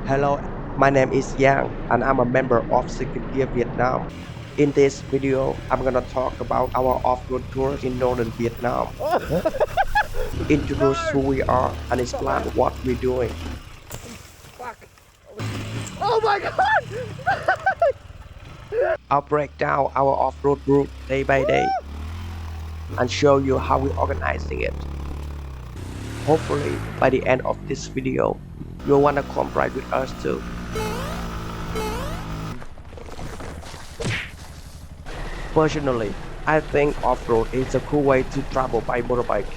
Hello, my name is Giang and I'm a member of Second Year Vietnam. In this video, I'm gonna talk about our off-road tours in northern Vietnam, introduce who we are and explain what we're doing. Fuck. Oh my god! I'll break down our off-road route day by day and show you how we're organizing it. Hopefully, by the end of this video, you'll wanna come ride with us too. Personally, I think off-road is a cool way to travel by motorbike.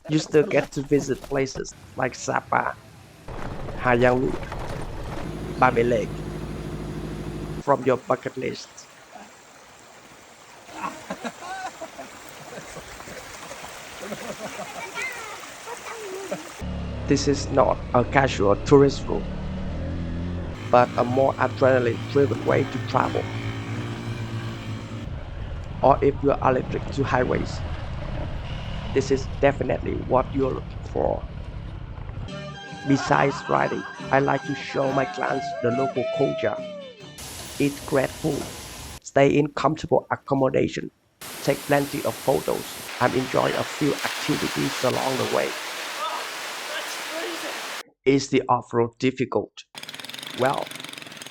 You still get to visit places like Sapa, Hà Giang, Ba Mê Lake from your bucket list. This is not a casual tourist route, but a more adrenaline-driven way to travel. Or if you're allergic to highways, this is definitely what you're looking for. Besides riding, I like to show my clients the local culture, eat great food, stay in comfortable accommodation, take plenty of photos, and enjoy a few activities along the way. Is the off-road difficult? Well,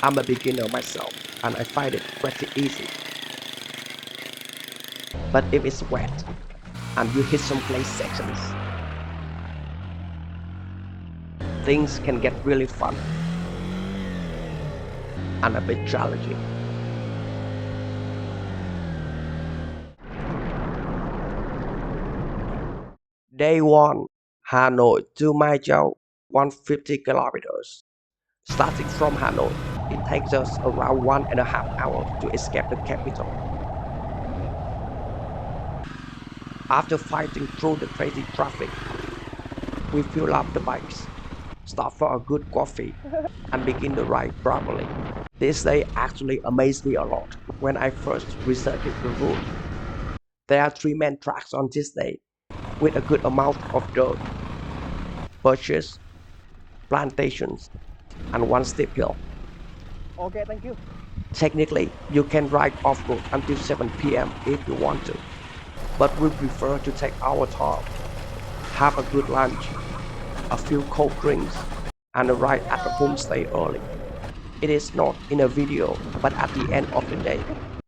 I'm a beginner myself and I find it pretty easy. But if it's wet and you hit some place sections, things can get really fun and a bit challenging. Day 1, Hanoi to Mai Châu, 150 kilometers. Starting from Hanoi, it takes us around 1.5 hours to escape the capital. After fighting through the crazy traffic, we fuel up the bikes, stop for a good coffee, and begin the ride properly. This day actually amazed me a lot when I first researched the route. There are 3 main tracks on this day, with a good amount of dirt, bushes, plantations, and one steep hill. Okay, thank you. Technically, you can ride off-road until 7 p.m. if you want to, but we prefer to take our time, have a good lunch, a few cold drinks, and arrive at the homestay early. It is not in a video, but at the end of the day,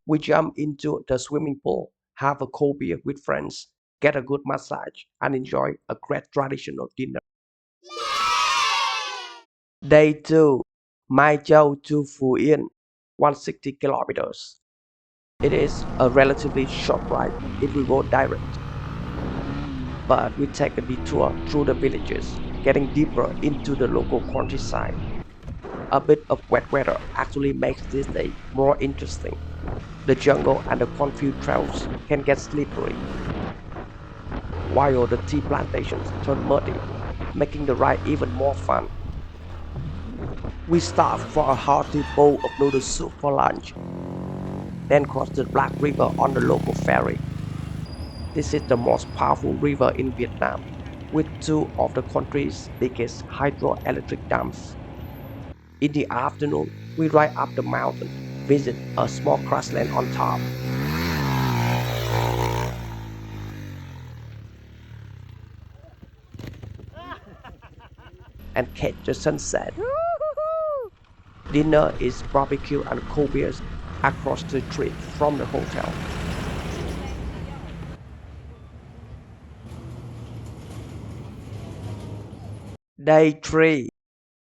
we jump into the swimming pool, have a cold beer with friends, get a good massage, and enjoy a great traditional dinner. Day 2, Mai Châu to Phú Yên, 160 kilometers. It is a relatively short ride if we go direct, but we take a detour through the villages, getting deeper into the local countryside. A bit of wet weather actually makes this day more interesting. The jungle and the cornfield trails can get slippery, while the tea plantations turn muddy, making the ride even more fun. We stop for a hearty bowl of noodle soup for lunch, then cross the Black River on the local ferry. This is the most powerful river in Vietnam, with 2 of the country's biggest hydroelectric dams. In the afternoon, we ride up the mountain, visit a small grassland on top, and catch the sunset. Dinner is barbecue and cold beers across the street from the hotel. Day 3,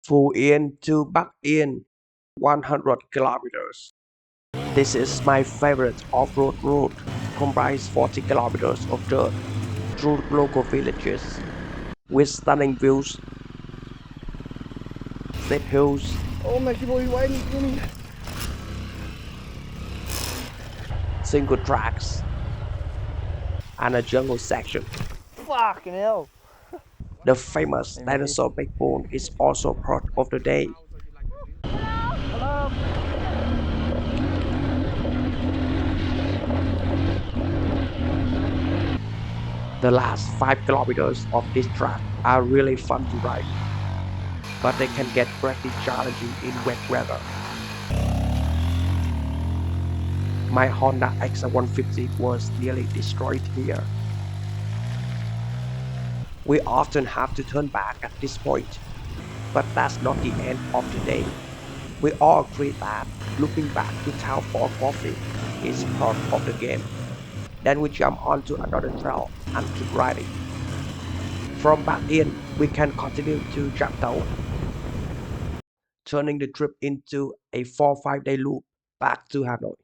Phú Yên to Bắc Yên, 100 kilometers. This is my favorite off-road route, comprising 40 kilometers of dirt through local villages with stunning views, steep hills, Ôm này cái bôi quay đi. single tracks, and a jungle section. Fucking hell. The famous dinosaur backbone is also part of the day. Hello. The last 5 kilometers of this track are really fun to ride. but they can get pretty challenging in wet weather. My Honda XR150 was nearly destroyed here. We often have to turn back at this point, but that's not the end of the day. We all agree that looping back to town for coffee is part of the game. Then we jump onto another trail and keep riding. From back in, we can continue to Giang, turning the trip into a 4-5 day loop back to Hanoi.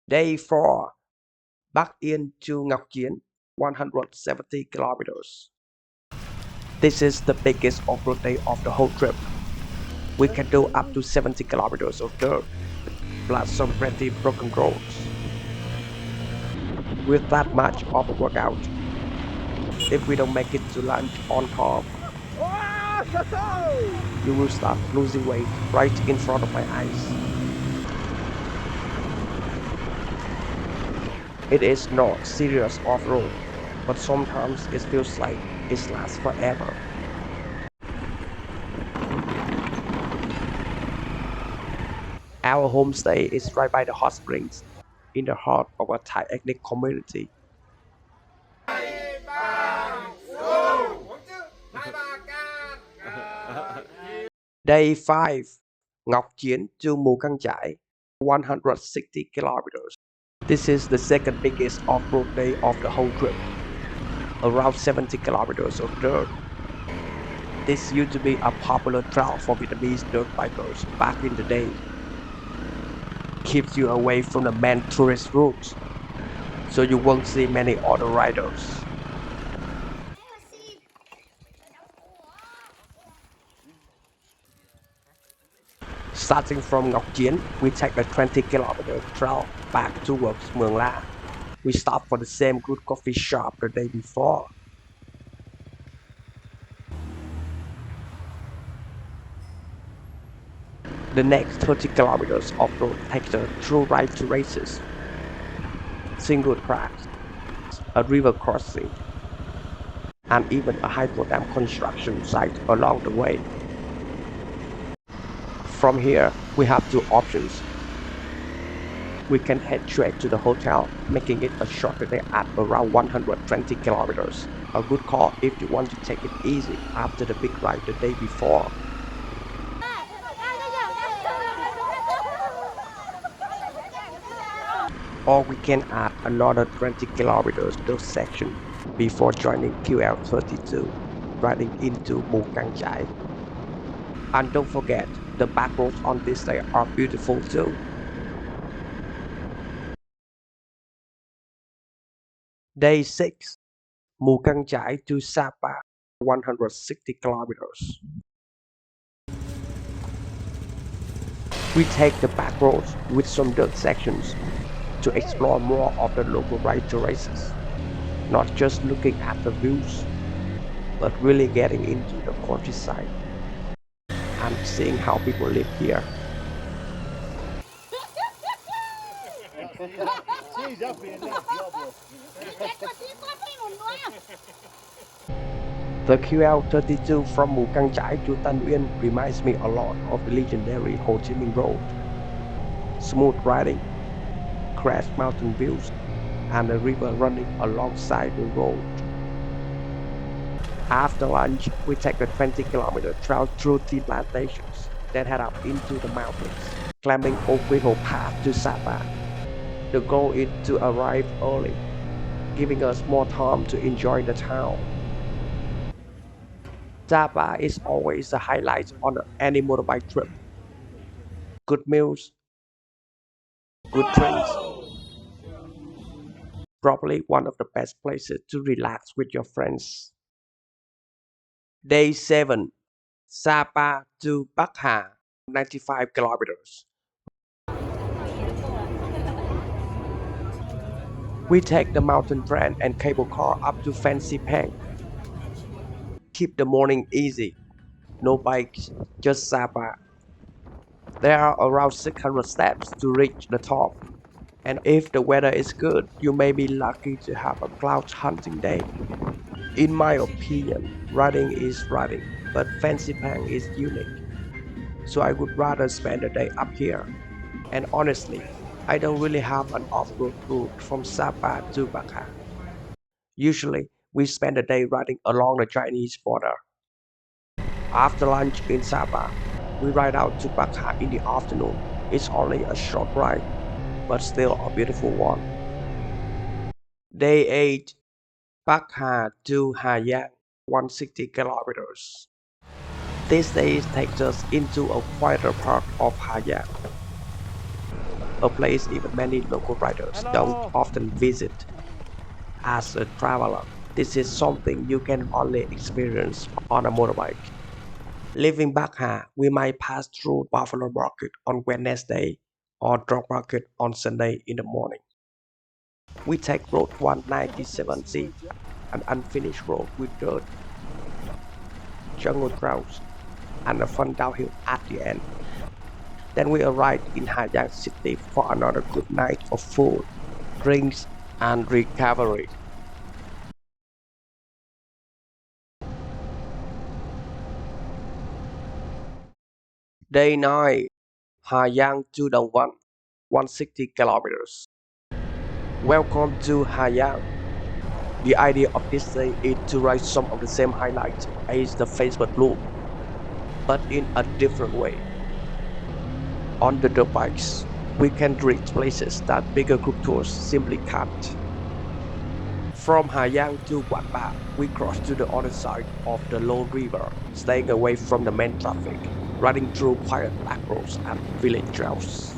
Day 4, back into Ngọc Chiến, 170 kilometers. This is the biggest off-road day of the whole trip. We can do up to 70 kilometers of dirt, plus some pretty broken roads. With that much of a workout, if we don't make it to lunch on time, you will start losing weight right in front of my eyes. It is not serious off-road, but sometimes it feels like it lasts forever. Our homestay is right by the hot springs, in the heart of a Thai ethnic community. Day 5, Ngọc Chiến to Mù Căng Chải, 160 kilometers. This is the second biggest off-road day of the whole trip, around 70 kilometers of dirt. This used to be a popular trail for Vietnamese dirt bikers back in the day. Keeps you away from the main tourist routes, so you won't see many other riders. Starting from Ngọc Chiến, we take a 20-kilometer trail back towards Mường La. We stop for the same good coffee shop the day before. The next 30 kilometers of road takes us through right to races, single tracks, a river crossing, and even a hydro dam construction site along the way. From here, we have two options. We can head straight to the hotel, making it a shorter day at around 120 kilometers. A good call if you want to take it easy after the big ride the day before. Or we can add another 20 kilometers dirt section before joining QL32, riding into Mù Căng Chải. And don't forget, the back roads on this day are beautiful too. Day 6, Mù Căng Chải to Sapa, 160 kilometers. We take the back roads with some dirt sections to explore more of the local ride terraces, not just looking at the views, but really getting into the countryside and seeing how people live here. The QL32 from Mù Căng Chải to Tân Uyên reminds me a lot of the legendary Ho Chi Minh Road. Smooth riding, crashed mountain views, and a river running alongside the road. After lunch, we take a 20-kilometer trail through tea plantations, then head up into the mountains, climbing Oak Hill Path to Sapa. The goal is to arrive early, giving us more time to enjoy the town. Sapa is always a highlight on any motorbike trip. Good meals, good drinks, probably one of the best places to relax with your friends. Day 7, Sapa to Bắc Hà, 95 kilometers. We take the mountain train and cable car up to Fancy Pang. Keep the morning easy. No bikes, just Sapa. There are around 600 steps to reach the top. And if the weather is good, you may be lucky to have a cloud hunting day. In my opinion, riding is riding, but fancy pang is unique. So I would rather spend a day up here. And honestly, I don't really have an off-road route from Sapa to Baka. Usually, we spend a day riding along the Chinese border. After lunch in Sapa, we ride out to Baka in the afternoon. It's only a short ride, but still a beautiful one. Day 8, Baka to Hayang, 160 kilometers. This day takes us into a quieter part of Hayang, a place even many local riders don't Hello. often visit. As a traveler, this is something you can only experience on a motorbike. Leaving Baka, we might pass through Buffalo Market on Wednesday or Drop Market on Sunday in the morning. We take Road 197C, an unfinished road with dirt, jungle trails, and a fun downhill at the end. Then we arrived in Hayang City for another good night of food, drinks, and recovery. Day 9, Hayang to Dongwon, 160 kilometers. Welcome to Hayang. The idea of this day is to write some of the same highlights as the Facebook loop, but in a different way. On the dirt bikes, we can reach places that bigger group tours simply can't. From Hayang to Wanba, we cross to the other side of the Low River, staying away from the main traffic, riding through quiet back roads and village trails.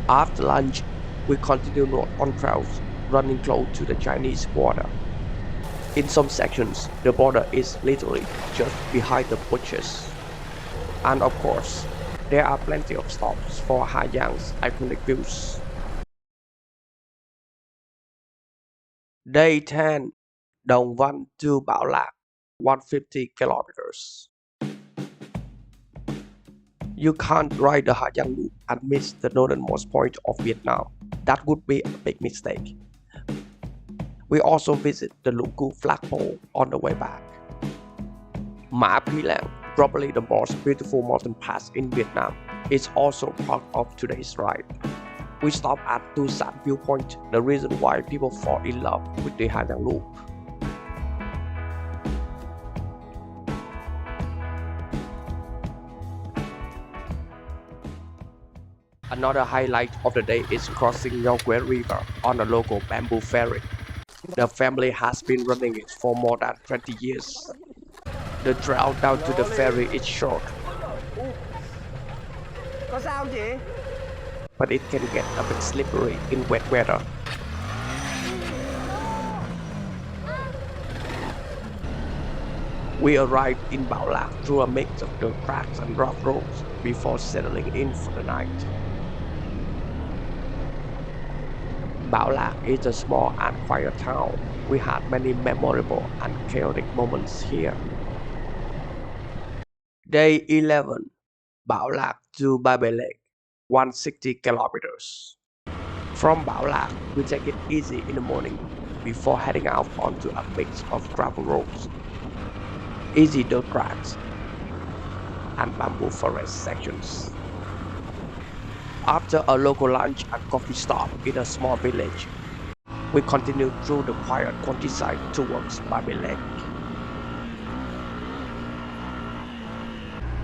After lunch, we continue north on trails, running close to the Chinese border. In some sections, the border is literally just behind the bushes. And of course, there are plenty of stops for Hayang's iconic views. Day 10, Đồng Văn to Bảo Lạc, 150 kilometers. You can't ride the Ha Giang loop and miss the northernmost point of Vietnam. That would be a big mistake. We also visit the Luku flagpole on the way back. Ma Pi Lang, probably the most beautiful mountain pass in Vietnam, is also part of today's ride. We stop at Tu San viewpoint, the reason why people fall in love with the Ha Giang loop. Another highlight of the day is crossing Yongque River on a local bamboo ferry. The family has been running it for more than 20 years. The trail down to the ferry is short, Có sao không chị? but it can get a bit slippery in wet weather. We arrived in Bảo Lạc through a mix of dirt tracks and rough roads before settling in for the night. Bảo Lạc is a small and quiet town. We had many memorable and chaotic moments here. Day 11, Bảo Lạc to Ba Be Lake, 160 kilometers. From Bảo Lạc, we take it easy in the morning before heading out onto a mix of gravel roads, easy dirt tracks, and bamboo forest sections. After a local lunch and coffee stop in a small village, we continue through the quiet countryside towards Ba Be Lake.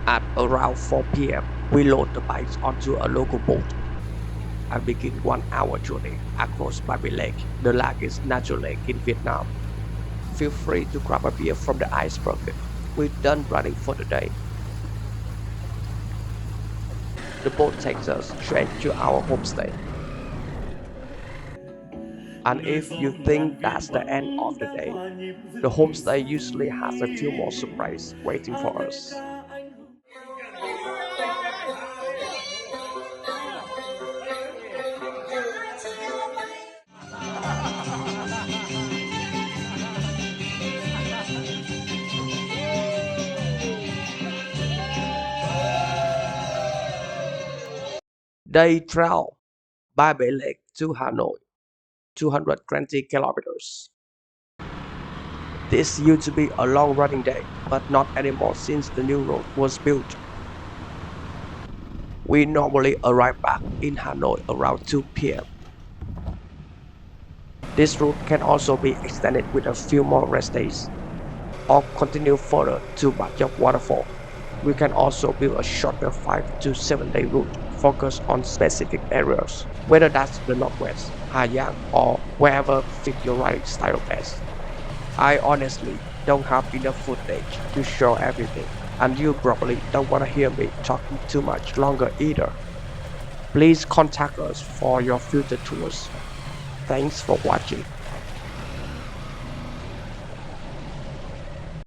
At around 4 p.m., we load the bikes onto a local boat and begin 1 hour journey across Ba Be Lake, the largest natural lake in Vietnam. Feel free to grab a beer from the ice bucket. We're done running for the day. The boat takes us straight to our homestay. And if you think that's the end of the day, the homestay usually has a few more surprises waiting for us. Day 12, by Bay Lake to Hanoi, 220 kilometers. This used to be a long-running day, but not anymore since the new road was built. We normally arrive back in Hanoi around 2 p.m. This route can also be extended with a few more rest days, or continue further to Bachok Waterfall. We can also build a shorter 5 to 7 day route focused on specific areas, whether that's the Northwest, Giang, or wherever fit your riding style best. I honestly don't have enough footage to show everything, and you probably don't want to hear me talking too much longer either. Please contact us for your future tours. Thanks for watching.